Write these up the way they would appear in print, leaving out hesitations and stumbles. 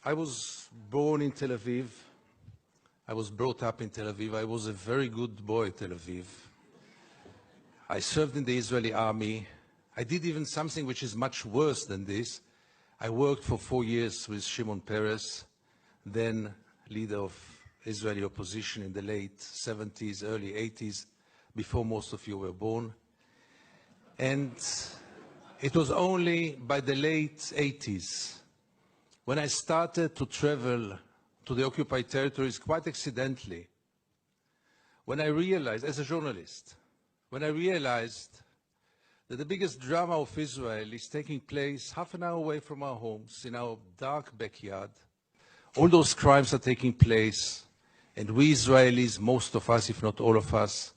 I was born in Tel Aviv. I was brought up in Tel Aviv. I was a very good boy in Tel Aviv. I served in the Israeli army. I did even something which is much worse than this. I worked for 4 years with Shimon Peres, then leader of Israeli opposition in the late 70s, early 80s, before most of you were born. And it was only by the late 80s when I started to travel to the occupied territories quite accidentally, when I realized, as a journalist, when I realized that the biggest drama of Israel is taking place half an hour away from our homes, in our dark backyard. All those crimes are taking place, and we Israelis, most of us, if not all of us,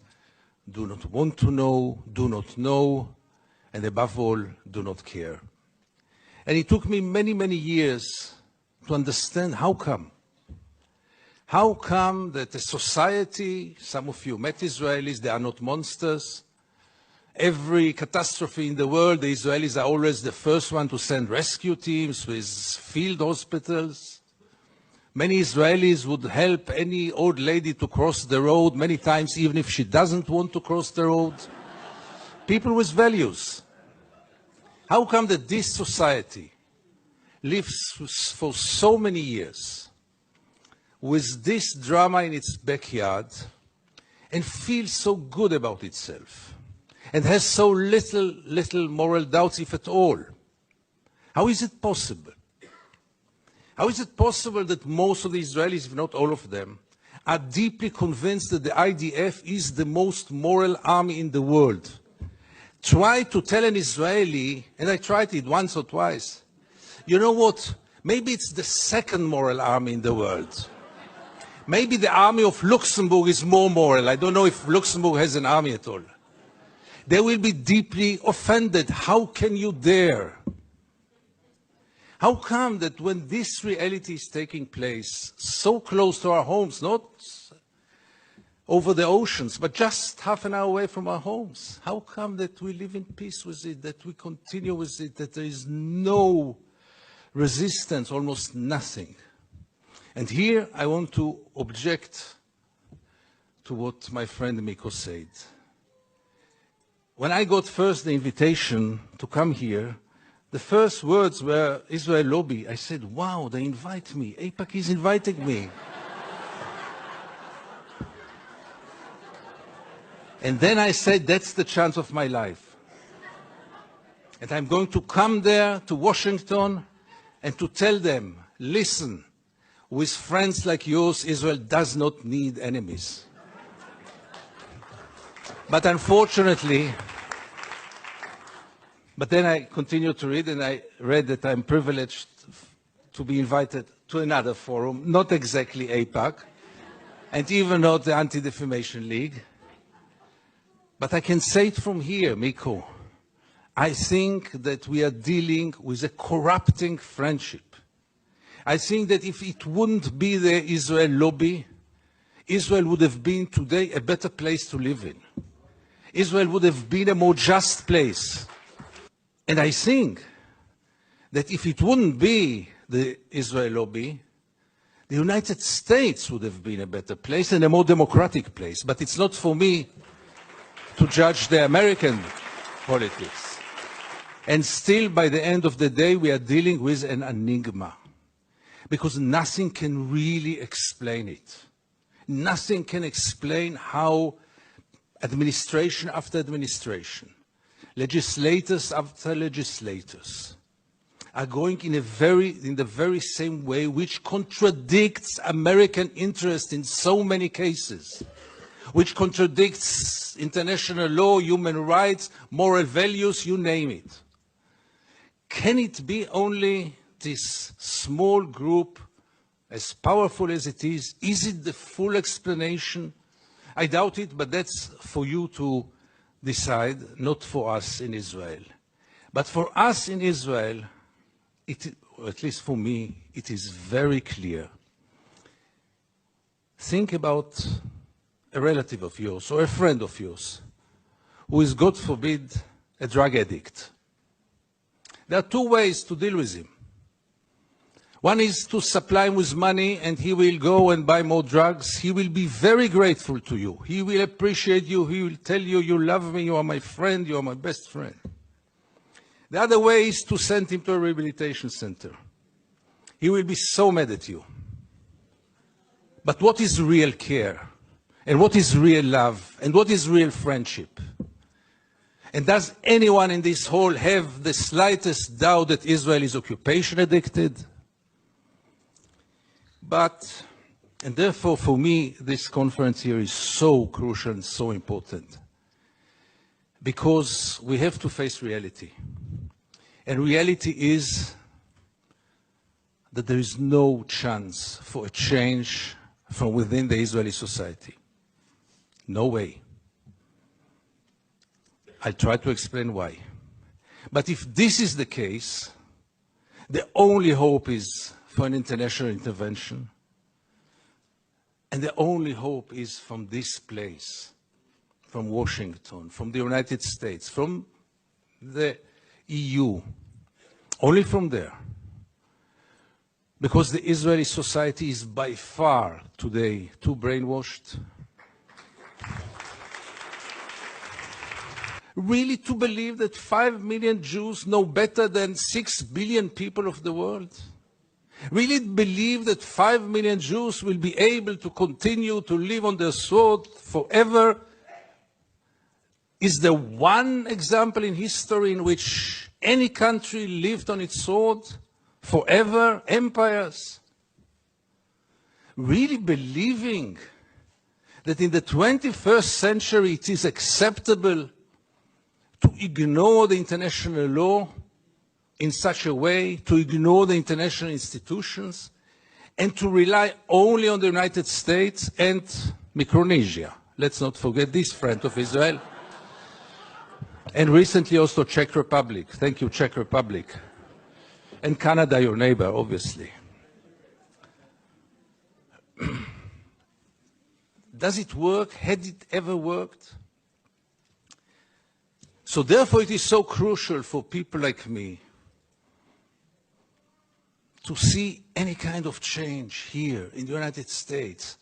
do not want to know, do not know, and above all, do not care. And it took me many, many years to understand how come. How come that a society, some of you met Israelis, they are not monsters. Every catastrophe in the world, the Israelis are always the first one to send rescue teams with field hospitals. Many Israelis would help any old lady to cross the road many times, even if she doesn't want to cross the road. People with values. How come that this society lives for so many years with this drama in its backyard and feels so good about itself and has so little moral doubts, if at all? How is it possible? How is it possible that most of the Israelis, if not all of them, are deeply convinced that the IDF is the most moral army in the world? Try to tell an Israeli, and I tried it once or twice, you know what, maybe it's the second moral army in the world. Maybe the army of Luxembourg is more moral. I don't know if Luxembourg has an army at all. They will be deeply offended. How can you dare? How come that when this reality is taking place so close to our homes, not over the oceans, but just half an hour away from our homes, how come that we live in peace with it, that we continue with it, that there is no resistance, almost nothing? And here I want to object to what my friend Miko said. When I got first the invitation to come here, the first words were Israel lobby. I said, wow, they invite me. AIPAC is inviting me. And then I said, that's the chance of my life. And I'm going to come there to Washington and to tell them, listen, with friends like yours, Israel does not need enemies. But unfortunately, but then I continued to read, and I read that I'm privileged to be invited to another forum, not exactly AIPAC, and even not the Anti-Defamation League. But I can say it from here, Miko. I think that we are dealing with a corrupting friendship. I think that if it wouldn't be the Israel lobby, Israel would have been today a better place to live in. Israel would have been a more just place. And I think that if it wouldn't be the Israel lobby, the United States would have been a better place and a more democratic place. But it's not for me to judge the American politics. And still, by the end of the day, we are dealing with an enigma, because nothing can really explain it. Nothing can explain how administration after administration, legislators after legislators, are going in the very same way, which contradicts American interest in so many cases, which contradicts international law, human rights, moral values, you name it. Can it be only this small group, as powerful as it is? Is it the full explanation? I doubt it, but that's for you to decide, not for us in Israel. But for us in Israel, or at least for me, it is very clear. Think about a relative of yours or a friend of yours who is, God forbid, a drug addict. There are two ways to deal with him. One is to supply him with money and he will go and buy more drugs. He will be very grateful to you. He will appreciate you. He will tell you, you love me, you are my friend, you are my best friend. The other way is to send him to a rehabilitation center. He will be so mad at you. But what is real care? And what is real love? And what is real friendship? And does anyone in this hall have the slightest doubt that Israel is occupation addicted? But, and therefore for me, this conference here is so crucial and so important. Because we have to face reality. And reality is that there is no chance for a change from within the Israeli society. No way. I'll try to explain why. But if this is the case, the only hope is for an international intervention. And the only hope is from this place, from Washington, from the United States, from the EU, only from there. Because the Israeli society is by far today too brainwashed. Really to believe that 5 million Jews know better than 6 billion people of the world? Really believe that 5 million Jews will be able to continue to live on their sword forever? Is there one example in history in which any country lived on its sword forever? Empires? Really believing that in the 21st century it is acceptable to ignore the international law in such a way, to ignore the international institutions, and to rely only on the United States and Micronesia. Let's not forget this friend of Israel. And recently also Czech Republic. Thank you, Czech Republic. And Canada, your neighbor, obviously. Does it work? Had it ever worked? So therefore it is so crucial for people like me to see any kind of change here in the United States.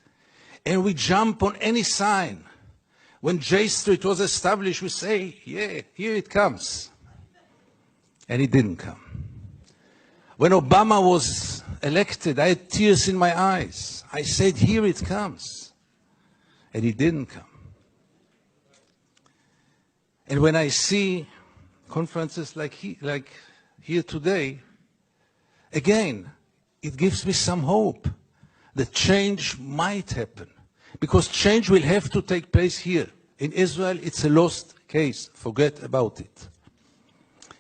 And we jump on any sign. When J Street was established, we say, yeah, here it comes. And it didn't come. When Obama was elected, I had tears in my eyes. I said, here it comes. And it didn't come. And when I see conferences like here today, again, it gives me some hope that change might happen. Because change will have to take place here. In Israel, it's a lost case. Forget about it.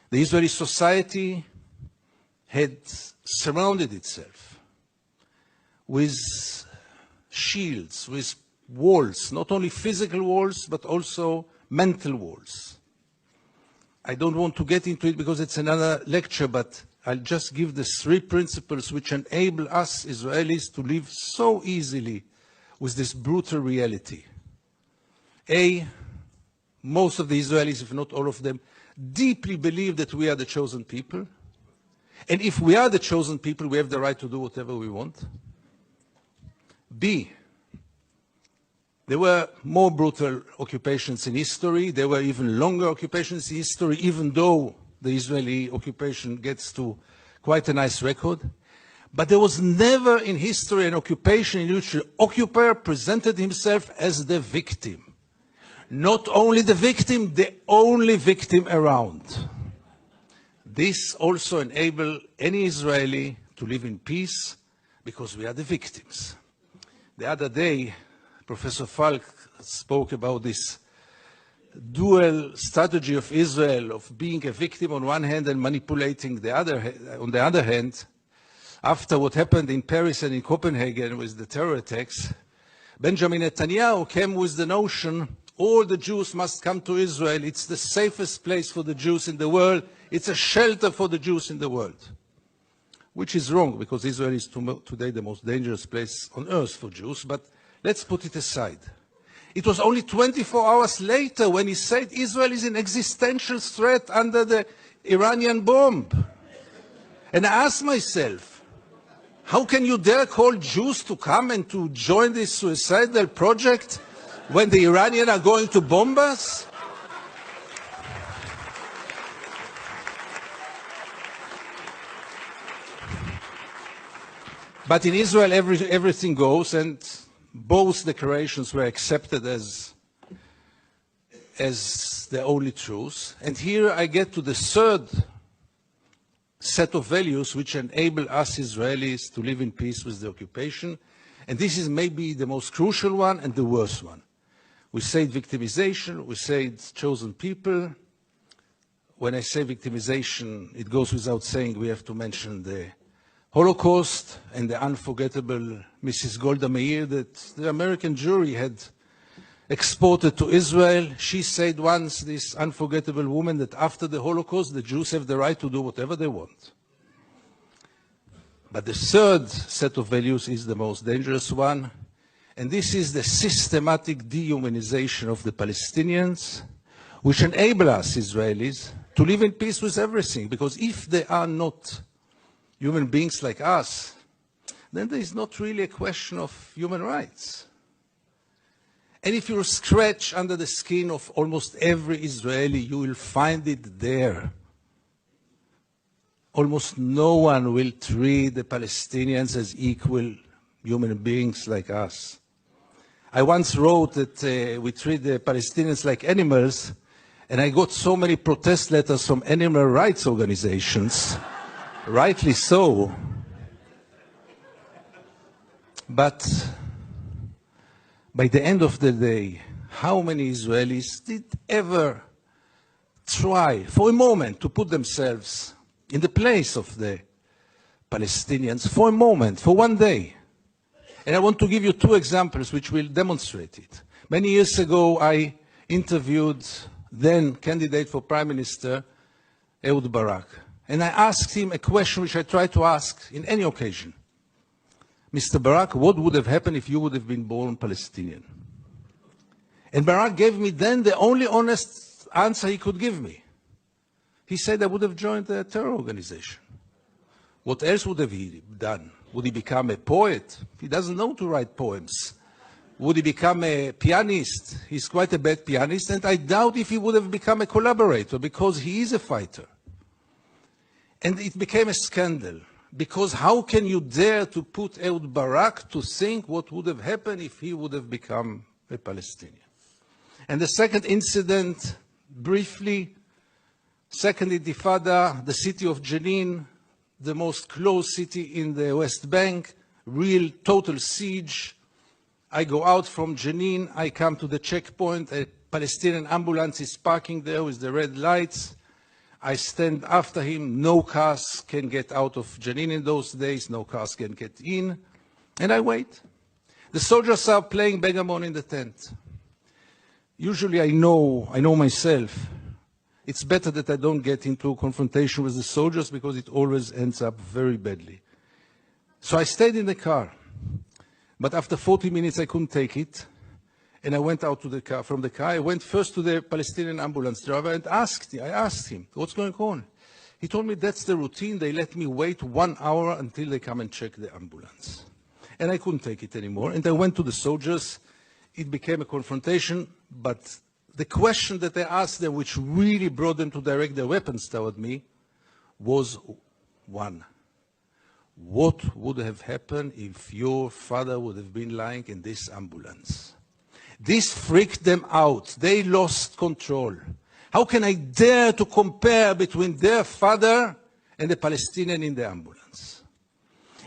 The Israeli society had surrounded itself with shields, with walls, not only physical walls, but also mental walls. I don't want to get into it because it's another lecture, but I'll just give the 3 principles which enable us Israelis to live so easily with this brutal reality. A, most of the Israelis, if not all of them, deeply believe that we are the chosen people. And if we are the chosen people, we have the right to do whatever we want. B, there were more brutal occupations in history. There were even longer occupations in history, even though the Israeli occupation gets to quite a nice record. But there was never in history an occupation in which the occupier presented himself as the victim. Not only the victim, the only victim around. This also enables any Israeli to live in peace because we are the victims. The other day, Professor Falk spoke about this dual strategy of Israel of being a victim on one hand and manipulating on the other hand. After what happened in Paris and in Copenhagen with the terror attacks, Benjamin Netanyahu came with the notion all the Jews must come to Israel. It's the safest place for the Jews in the world. It's a shelter for the Jews in the world. Which is wrong, because Israel is today the most dangerous place on earth for Jews. But let's put it aside. It was only 24 hours later when he said Israel is an existential threat under the Iranian bomb. And I asked myself, How can you dare call Jews to come and to join this suicidal project when the Iranians are going to bomb us? But in Israel, everything goes, and both declarations were accepted as the only truth. And here I get to the third set of values which enable us Israelis to live in peace with the occupation. And this is maybe the most crucial one and the worst one. We say victimization, we say chosen people. When I say victimization, it goes without saying we have to mention the Holocaust and the unforgettable Mrs. Golda Meir that the American jury had exported to Israel. She said once, this unforgettable woman, that after the Holocaust, the Jews have the right to do whatever they want. But the third set of values is the most dangerous one, and this is the systematic dehumanization of the Palestinians, which enable us, Israelis, to live in peace with everything. Because if they are not human beings like us, then there is not really a question of human rights. And if you scratch under the skin of almost every Israeli, you will find it there. Almost no one will treat the Palestinians as equal human beings like us. I once wrote that we treat the Palestinians like animals, and I got so many protest letters from animal rights organizations, rightly so. But by the end of the day, how many Israelis did ever try for a moment to put themselves in the place of the Palestinians for a moment, for one day? And I want to give you two examples which will demonstrate it. Many years ago, I interviewed then candidate for Prime Minister, Ehud Barak. And I asked him a question which I try to ask in any occasion. Mr. Barak, what would have happened if you would have been born Palestinian? And Barak gave me then the only honest answer he could give me. He said I would have joined a terror organization. What else would have he done? Would he become a poet? He doesn't know to write poems. Would he become a pianist? He's quite a bad pianist, and I doubt if he would have become a collaborator, because he is a fighter. And it became a scandal. Because how can you dare to put Ehud Barak to think what would have happened if he would have become a Palestinian? And the second incident, briefly, Second Intifada, the city of Jenin, the most closed city in the West Bank, real total siege. I go out from Jenin, I come to the checkpoint, a Palestinian ambulance is parking there with the red lights. I stand after him, no cars can get out of Jenin in those days, no cars can get in, and I wait. The soldiers are playing backgammon in the tent. Usually I know myself, it's better that I don't get into a confrontation with the soldiers because it always ends up very badly. So I stayed in the car, but after 40 minutes I couldn't take it. And I went out to the car, from the car. I went first to the Palestinian ambulance driver and I asked him, what's going on? He told me that's the routine. They let me wait 1 hour until they come and check the ambulance. And I couldn't take it anymore. And I went to the soldiers. It became a confrontation. But the question that I asked them, which really brought them to direct their weapons toward me, was one. What would have happened if your father would have been lying in this ambulance? This freaked them out. They lost control. How can I dare to compare between their father and the Palestinian in the ambulance?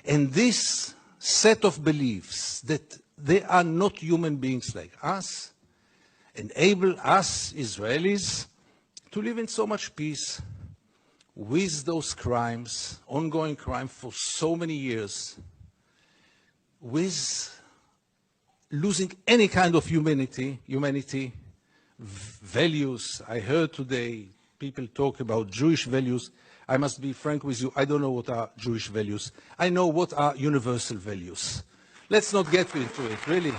And this set of beliefs that they are not human beings like us enable us, Israelis, to live in so much peace with those crimes, ongoing crime for so many years, with losing any kind of humanity, values. I heard today people talk about Jewish values. I must be frank with you, I don't know what are Jewish values. I know what are universal values. Let's not get into it, really.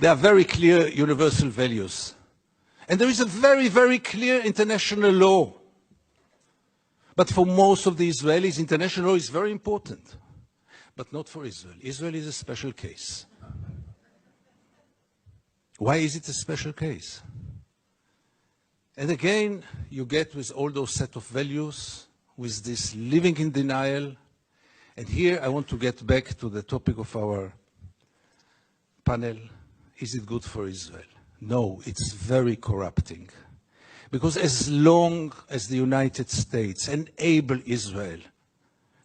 There are very clear universal values. And there is a very, very clear international law. But for most of the Israelis, international law is very important. But not for Israel. Israel is a special case. Why is it a special case? And again, you get with all those set of values, with this living in denial. And here I want to get back to the topic of our panel. Is it good for Israel? No, it's very corrupting. Because as long as the United States enable Israel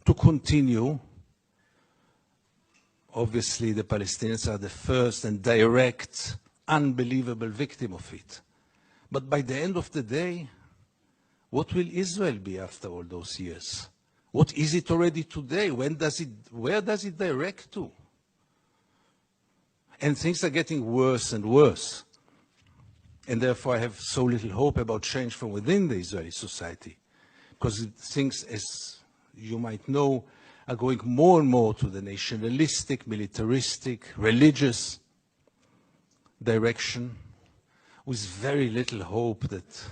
to continue, obviously the Palestinians are the first and direct, unbelievable victim of it. But by the end of the day, what will Israel be after all those years? What is it already today? Where does it direct to? And things are getting worse and worse. And therefore I have so little hope about change from within the Israeli society. Because things, as you might know, are going more and more to the nationalistic, militaristic, religious direction, with very little hope that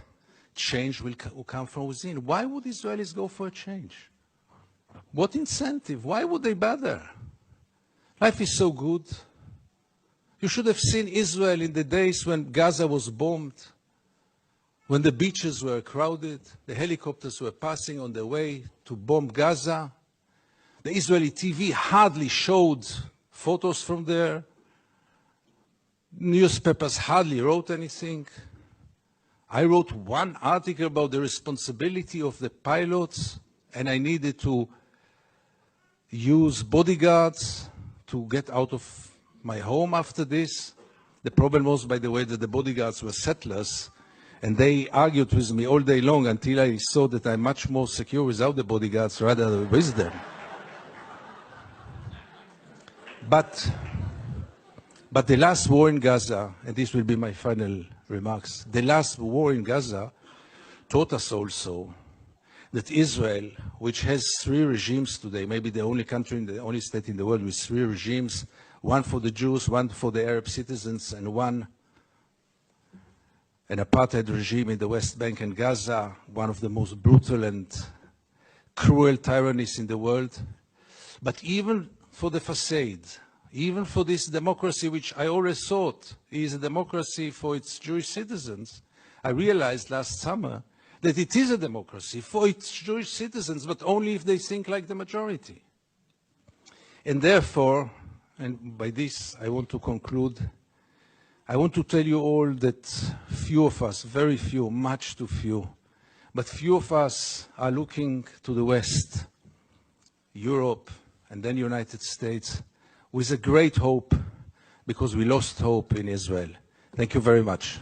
change will come from within. Why would Israelis go for a change? What incentive? Why would they bother? Life is so good. You should have seen Israel in the days when Gaza was bombed, when the beaches were crowded, the helicopters were passing on their way to bomb Gaza. The Israeli TV hardly showed photos from there. Newspapers hardly wrote anything. I wrote one article about the responsibility of the pilots, and I needed to use bodyguards to get out of my home after this. The problem was, by the way, that the bodyguards were settlers, and they argued with me all day long until I saw that I'm much more secure without the bodyguards rather than with them. But the last war in Gaza, and this will be my final remarks, the last war in Gaza taught us also that Israel, which has 3 regimes today, maybe the only country, the only state in the world with 3 regimes, one for the Jews, one for the Arab citizens, and an apartheid regime in the West Bank and Gaza, one of the most brutal and cruel tyrannies in the world. But even for the facade, even for this democracy, which I always thought is a democracy for its Jewish citizens, I realized last summer that it is a democracy for its Jewish citizens, but only if they think like the majority. And therefore, and by this I want to conclude, I want to tell you all that few of us, very few, much too few, but few of us are looking to the West, Europe, and then United States, with a great hope, because we lost hope in Israel. Thank you very much.